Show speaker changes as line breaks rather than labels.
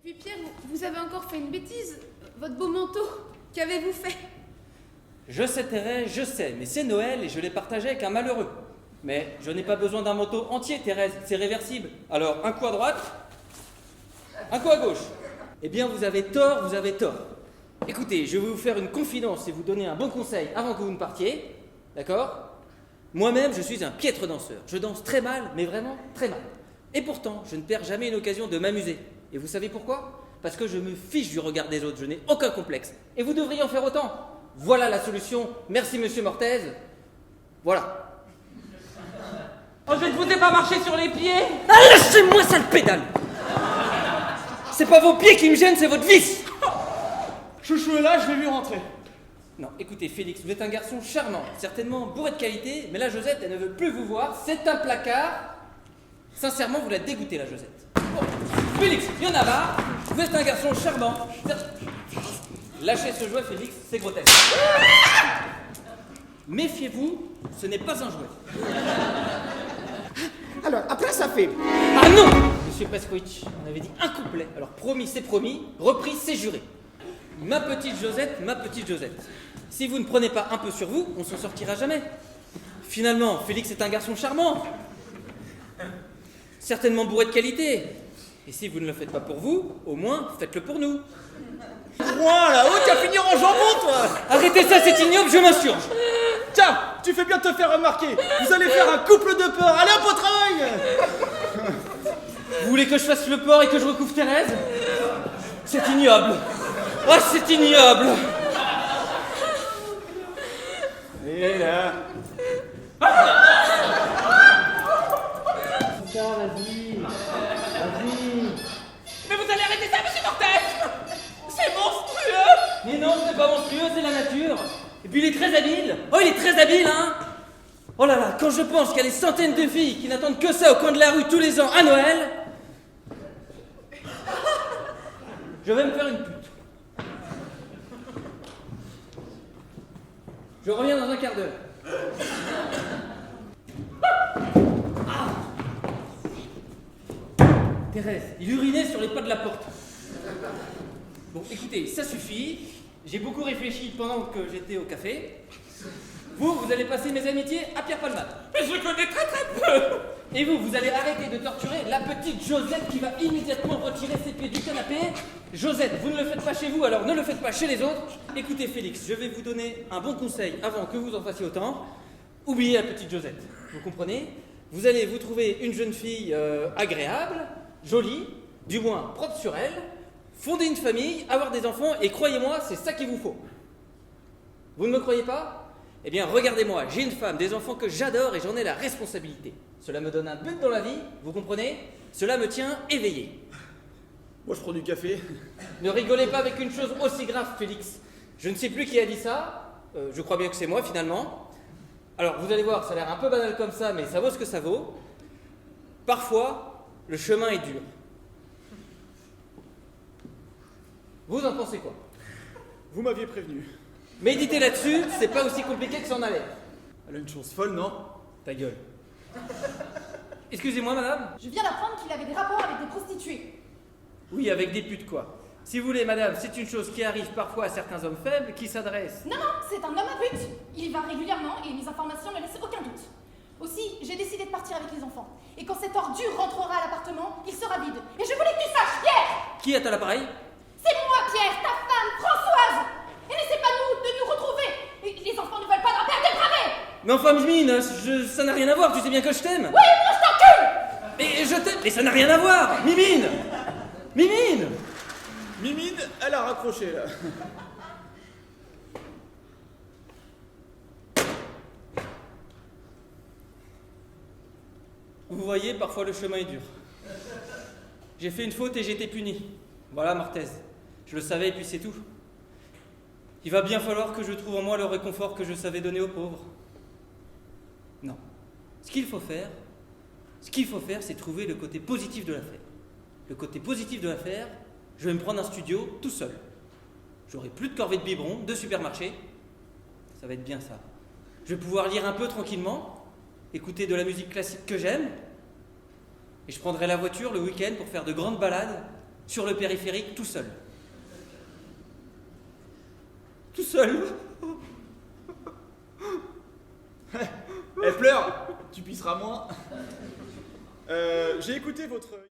Et puis Pierre, vous avez encore fait une bêtise. Votre beau manteau, qu'avez-vous fait?
Je sais Thérèse, je sais, mais c'est Noël et je l'ai partagé avec un malheureux. Mais je n'ai pas besoin d'un manteau entier, Thérèse, c'est réversible. Alors, un coup à droite, un coup à gauche. Eh bien, vous avez tort, vous avez tort. Écoutez, je vais vous faire une confidence et vous donner un bon conseil avant que vous ne partiez. D'accord? Moi-même, je suis un piètre danseur. Je danse très mal, mais vraiment très mal. Et pourtant, je ne perds jamais une occasion de m'amuser. Et vous savez pourquoi? Parce que je me fiche du regard des autres, je n'ai aucun complexe. Et vous devriez en faire autant. Voilà la solution. Merci, monsieur Mortez. Voilà.
Oh, je ne vous ai pas marché sur les pieds!
Ah, lâchez-moi, sale pédale! C'est pas vos pieds qui me gênent, c'est votre vis!
Chouchou est là, je l'ai vu rentrer.
Non, écoutez, Félix, vous êtes un garçon charmant, certainement bourré de qualité, mais la Josette, elle ne veut plus vous voir, c'est un placard. Sincèrement, vous la dégoûtez, la Josette. Bon, Félix, il y en a marre, vous êtes un garçon charmant. Lâchez ce jouet, Félix, c'est grotesque. Méfiez-vous, ce n'est pas un jouet.
Alors, après ça fait...
Ah non, monsieur Pasquich, on avait dit un couplet. Alors promis, c'est promis, repris, c'est juré. Ma petite Josette, ma petite Josette. Si vous ne prenez pas un peu sur vous, on s'en sortira jamais. Finalement, Félix est un garçon charmant. Certainement bourré de qualité. Et si vous ne le faites pas pour vous, au moins, faites-le pour nous.
Ouin, là-haut, tu vas finir en jambon, toi.
Arrêtez ça, c'est ignoble, je m'insurge.
Tiens, tu fais bien de te faire remarquer. Vous allez faire un couple de porc. Allez, hop, au travail.
Vous voulez que je fasse le porc et que je recouvre Thérèse? C'est ignoble. Ah, c'est ignoble.
Et là...
Ça, vas-y. Vas-y.
Mais vous allez arrêter ça, monsieur Mortez! C'est monstrueux!
Mais non, c'est pas monstrueux, c'est la nature. Et puis il est très habile. Oh, il est très habile, hein. Oh là là, quand je pense qu'il y a des centaines de filles qui n'attendent que ça au coin de la rue tous les ans à Noël, je vais me faire une pute. Je reviens dans un quart d'heure. Thérèse, il urinait sur les pas de la porte. Bon, écoutez, ça suffit. J'ai beaucoup réfléchi pendant que j'étais au café. Vous allez passer mes amitiés à Pierre Palmade.
Mais je le connais très très peu!
Et vous allez arrêter de torturer la petite Josette qui va immédiatement retirer ses pieds du canapé. Josette, vous ne le faites pas chez vous, alors ne le faites pas chez les autres. Écoutez Félix, je vais vous donner un bon conseil avant que vous en fassiez autant. Oubliez la petite Josette, vous comprenez? Vous allez vous trouver une jeune fille agréable, jolie, du moins propre sur elle, fonder une famille, avoir des enfants, et croyez-moi, c'est ça qu'il vous faut. Vous ne me croyez pas? Eh bien, regardez-moi, j'ai une femme, des enfants que j'adore et j'en ai la responsabilité. Cela me donne un but dans la vie, vous comprenez? Cela me tient éveillé.
Moi, je prends du café.
Ne rigolez pas avec une chose aussi grave, Félix. Je ne sais plus qui a dit ça, je crois bien que c'est moi finalement. Alors, vous allez voir, ça a l'air un peu banal comme ça, mais ça vaut ce que ça vaut. Parfois, le chemin est dur. Vous en pensez quoi?
Vous m'aviez prévenu.
Méditez là-dessus, c'est pas aussi compliqué que ça en a l'air.
Elle a une chance folle, non?
Ta gueule. Excusez-moi, madame?
Je viens d'apprendre qu'il avait des rapports avec des prostituées.
Oui, avec des putes, quoi. Si vous voulez, madame, c'est une chose qui arrive parfois à certains hommes faibles qui s'adressent.
Non, non, c'est un homme à but. Il y va régulièrement et mes informations ne laissent aucun doute. Aussi, j'ai décidé de partir avec les enfants. Et quand cette ordure rentrera à l'appartement, il sera vide. Et je voulais que tu saches, Pierre!
Qui est à l'appareil?
C'est moi, Pierre, ta femme, Françoise! Et n'essaie pas de nous retrouver! Les enfants ne veulent pas d'un père dépravé!
Mais enfin, Mimine, ça n'a rien à voir, tu sais bien que je t'aime.
Oui, moi je t'encule!
Mais je t'aime, mais ça n'a rien à voir! Mimine! Mimine!
Mimine, elle a raccroché, là.
Vous voyez, parfois le chemin est dur. J'ai fait une faute et j'ai été puni. Voilà, Mortez. Je le savais et puis c'est tout. Il va bien falloir que je trouve en moi le réconfort que je savais donner aux pauvres. Non. Ce qu'il faut faire, c'est trouver le côté positif de l'affaire. Le côté positif de l'affaire, je vais me prendre un studio tout seul. J'aurai plus de corvée de biberon, de supermarché. Ça va être bien ça. Je vais pouvoir lire un peu tranquillement, écouter de la musique classique que j'aime, et je prendrai la voiture le week-end pour faire de grandes balades sur le périphérique, tout seul. Tout seul.
Eh, pleure, tu pisseras moins. J'ai écouté votre...